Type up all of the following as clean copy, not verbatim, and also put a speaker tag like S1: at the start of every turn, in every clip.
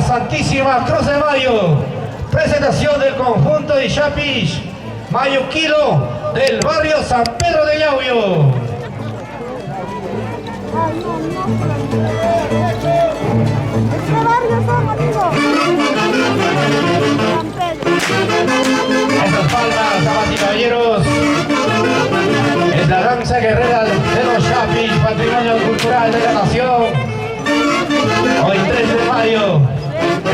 S1: Santísima Cruz de Mayo. Presentación del conjunto de Chapis, Mayuquilo, del barrio San Pedro de Yauyó.
S2: ¿Qué barrio son, amigo?
S1: Estas palmas, damas y caballeros, es la danza guerrera de los Chapis, patrimonio cultural de la nación. Hoy 3 de mayo,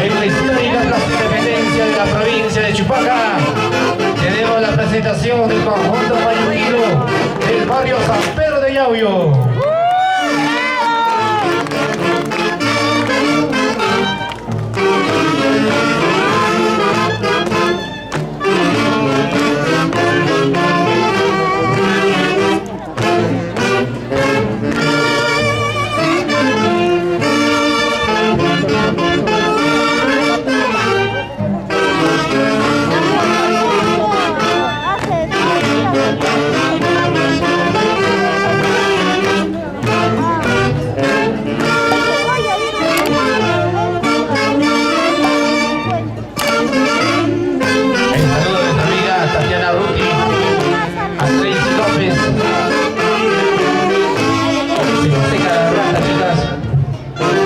S1: en la histórica Plaza Independencia de la provincia de Chupaca, tenemos la presentación del conjunto Mayuquilo del barrio San Pedro de Yauyó.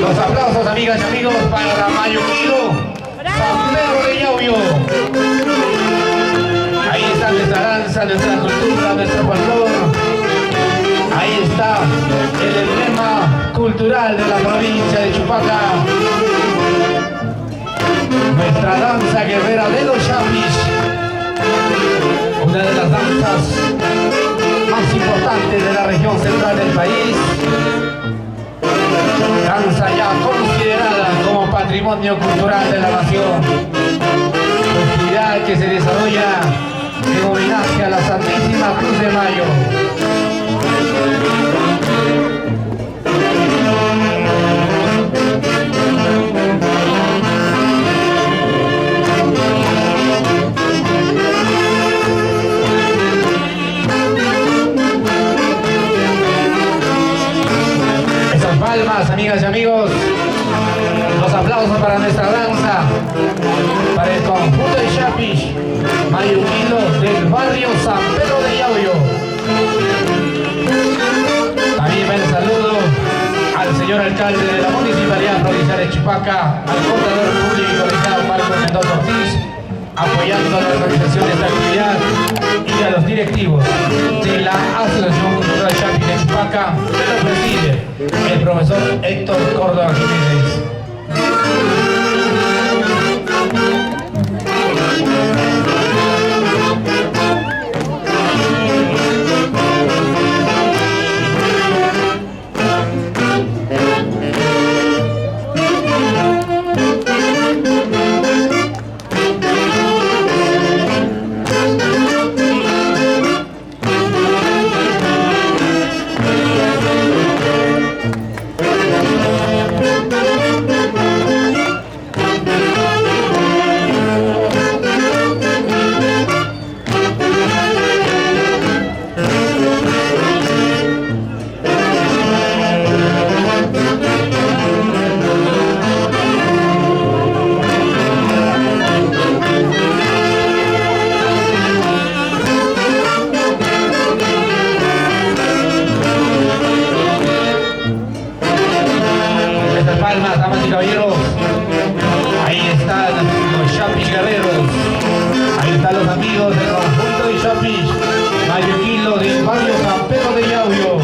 S1: Los aplausos, amigas y amigos, para Mayuquilo, San Pedro de Yauyó. Ahí está nuestra danza, nuestra cultura, nuestro folclore. Ahí está el emblema cultural de la provincia de Chupaca. Nuestra danza guerrera de los Chapis. Una de las danzas más importantes de la región central del país. Danza ya considerada como patrimonio cultural de la nación. Festividad que se desarrolla en homenaje a la Santísima Cruz de Mayo. Palmas, amigas y amigos, los aplausos para nuestra danza, para el conjunto de Chapis, Mayuquilo del barrio San Pedro de Yauyó. También el saludo al señor alcalde de la Municipalidad Provincial de Chupaca, al contador público y colegiado Marcos Mendoza Ortiz, apoyando a la organización de esta actividad, y a los directivos de la Asociación Cultural Chapis de Chupaca, que lo preside el profesor Héctor Córdoba Jiménez. Damas y caballeros, ahí están los Chapis guerreros, ahí están los amigos del conjunto de Chapis, Mayuquilo del barrio San Pedro de Yauyó.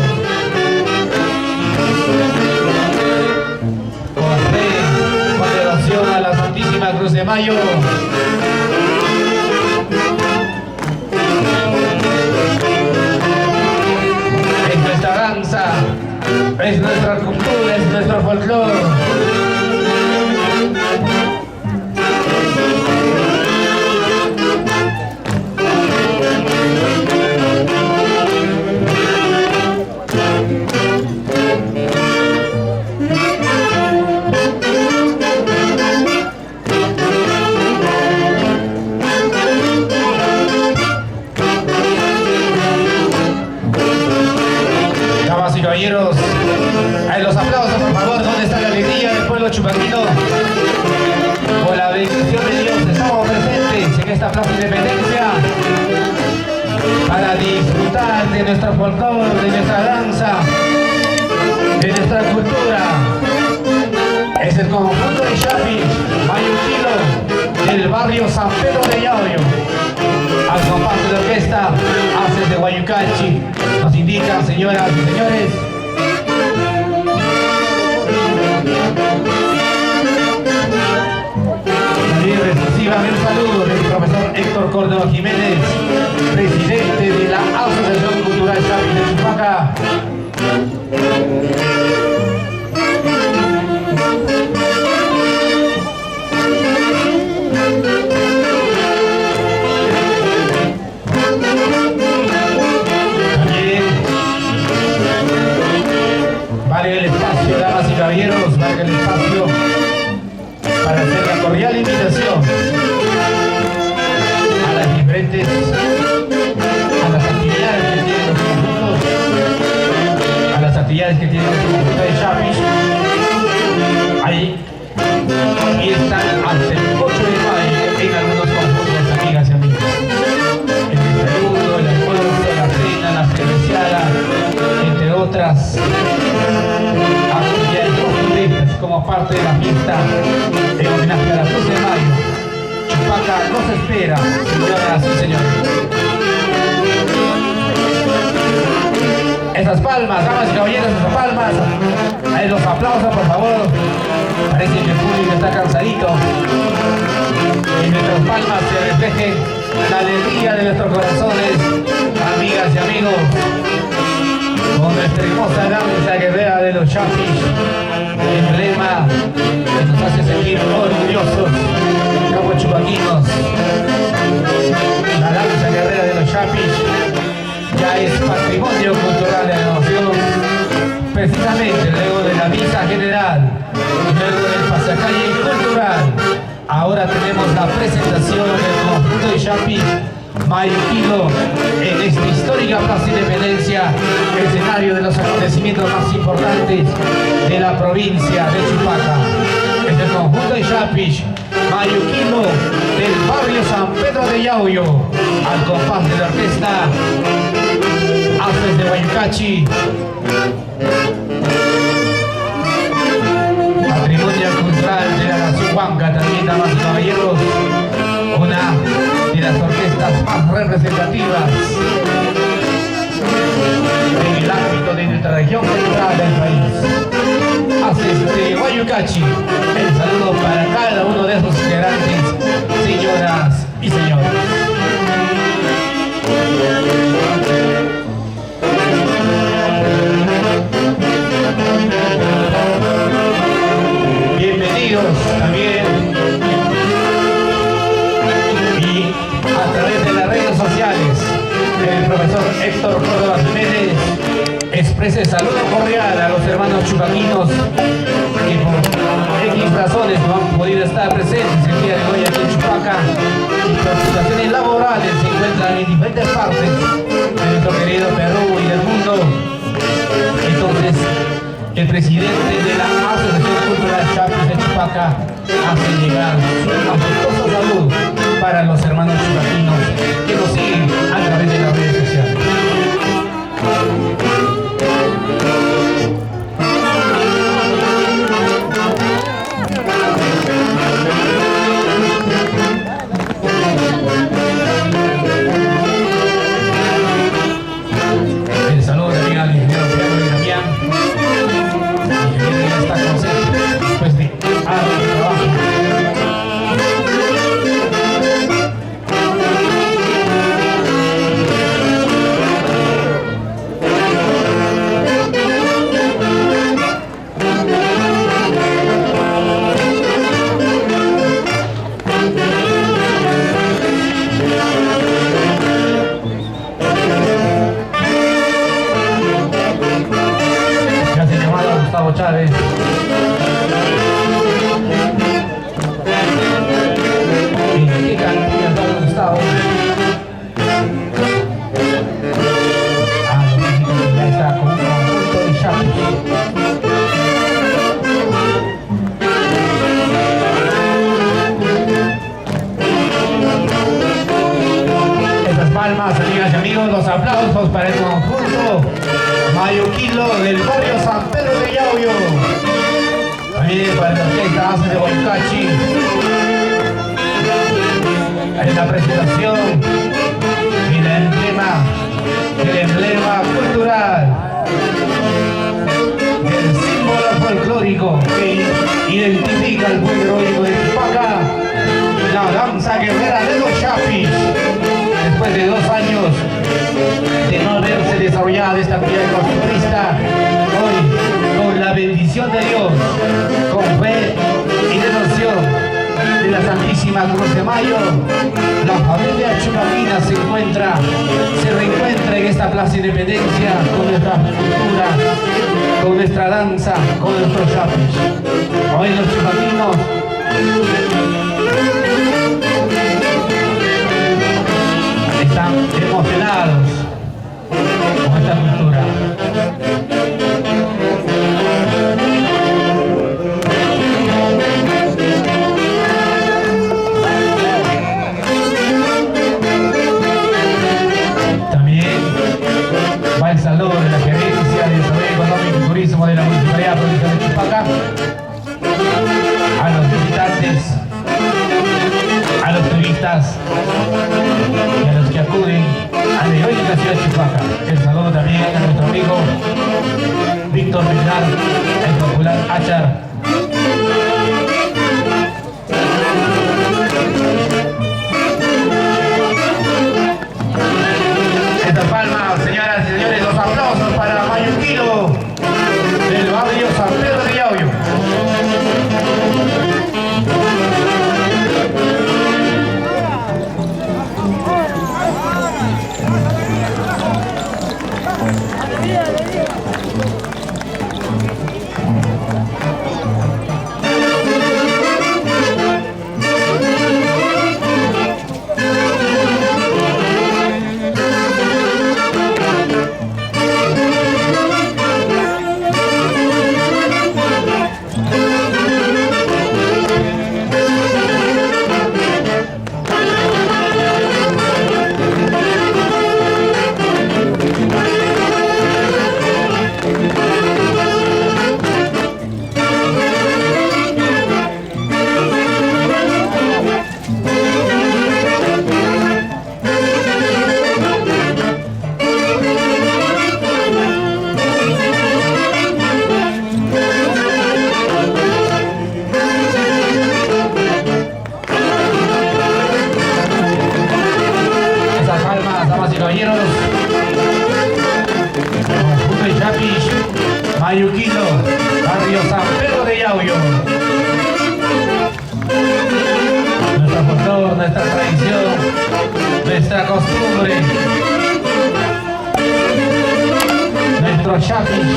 S1: Con devoción a la Santísima Cruz de Mayo. Es nuestra danza, es nuestra cultura, es nuestro folclore. Damas y caballeros, los aplausos, por favor, ¿dónde está la alegría? esta Plaza Independencia para disfrutar de nuestro folclore, de nuestra danza, de nuestra cultura. Es el conjunto de Chapi, Mayuquilo, del barrio San Pedro de Yaoyo. Al compás de la orquesta, Haces de Guayucachi, nos indican, señoras y señores. También reciban el saludo del profesor Héctor Córdoba Jiménez, presidente de la Asociación Cultural Chapi de Chupaca. Valga el espacio, damas y caballeros, valga el espacio para hacer la cordial invitación a las diferentes, a las actividades que tienen los conjuntos, a las actividades que tienen los conjuntos de Chapis. Ahí están hasta el 8 de mayo en algunos conjuntos, amigas y amigos. El desayuno, el almuerzo, la cena, la cerveceada, entre otras actividades costumbristas como parte de la fiesta en homenaje a la Cruz de Mayo. Chupaca nos espera, señoras y señores. Esas palmas, damas y caballeros, esas palmas. Ahí los aplausos, por favor. Parece que el público está cansadito. En nuestras palmas se refleje la alegría de nuestros corazones, amigas y amigos, con nuestra hermosa danza guerrera de los Chapis, emblema que nos hace sentir orgullosos como chupaquinos. La danza guerrera de los Chapis ya es patrimonio cultural de la nación, precisamente luego de la misa general, luego del pasacalle cultural. Ahora tenemos la presentación del conjunto de Chapi Mayuquilo en esta histórica Plaza Independencia, escenario de los acontecimientos más importantes de la provincia de Chupaca. Es el conjunto de Chapi Mayuquilo del barrio San Pedro de Yaoyo, al compás de la orquesta Haces de Guayucachi. Patrimonio cultural de la nación huanca, también, damas y caballeros, una de las orquestas más representativas en el ámbito de nuestra región central del país. Haces de Guayucachi, el saludo para cada uno de esos integrantes, señoras y señores. Bienvenidos también, y a través de las redes sociales el profesor Héctor Córdoba Jiménez expresa el saludo cordial a los hermanos chupaquinos que por X razones no han podido estar presentes el día de hoy aquí en Chupaca y por situaciones laborales se encuentran en diferentes partes de nuestro querido Perú y del mundo. Entonces, el presidente de la Asociación Cultural Chapis de Chupaca hace llegar su afectuosa salud para los hermanos chupaquinos que nos siguen a través de las redes sociales. El saludo también al ingeniero Pedro y Damián, ingeniero ya está consciente después de trabajo. palmas, amigas y amigos, los aplausos para el conjunto mayuquilo del barrio San Pedro de Yauyos. También para la orquesta Haces de Huaycachi. En la presentación el emblema cultural, el símbolo folclórico que identifica al pueblo heroico de Chupaca, la danza guerrera de los Chapis. Después de 2 años de no haberse desarrollado esta actividad costumbrista, hoy, con la bendición de Dios, con fe y devoción de la Santísima Cruz de Mayo, la familia chupaquina se reencuentra en esta Plaza Independencia con nuestra cultura, con nuestra danza, con nuestros chapis. Hoy los chupaquinos están emocionados con esta cultura. Va el saludo de la Gerencia de Desarrollo Económico y Turismo de la Municipalidad Provincial de Chupaca a los visitantes, a los turistas y a los que acuden a la heroica ciudad de Chupaca. El saludo también a nuestro amigo Víctor Pilar, el popular Achar. Estas palmas, señoras y señores, los aplausos para Mayuquilo del barrio San Pedro de Yauyos. Mayuquilo, barrio San Pedro de Yauyos. Nuestro folclor, nuestra tradición, nuestra costumbre, nuestro chapis.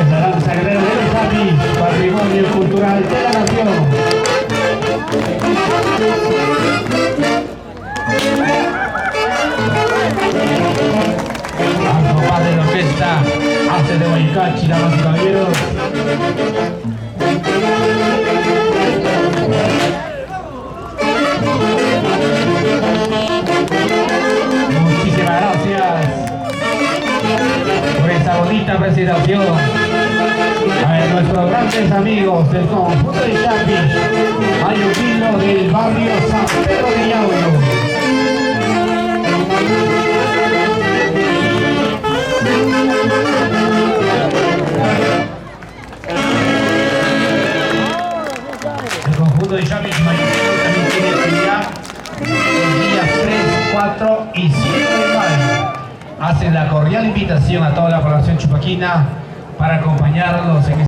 S1: Es la danza guerrera de los chapis, patrimonio cultural de la nación. Al compás de la orquesta Haces de Huaycachi, damas y caballeros. Muchísimas gracias por esta bonita presentación a nuestros grandes amigos del conjunto de Chapis, Mayuquilo del barrio San Pedro de Yauyos. El conjunto de Chapis Mayuquilo también tiene actividad los días 3, 4 y 5 de mayo. Hacen la cordial invitación a toda la población chupaquina para acompañarlos en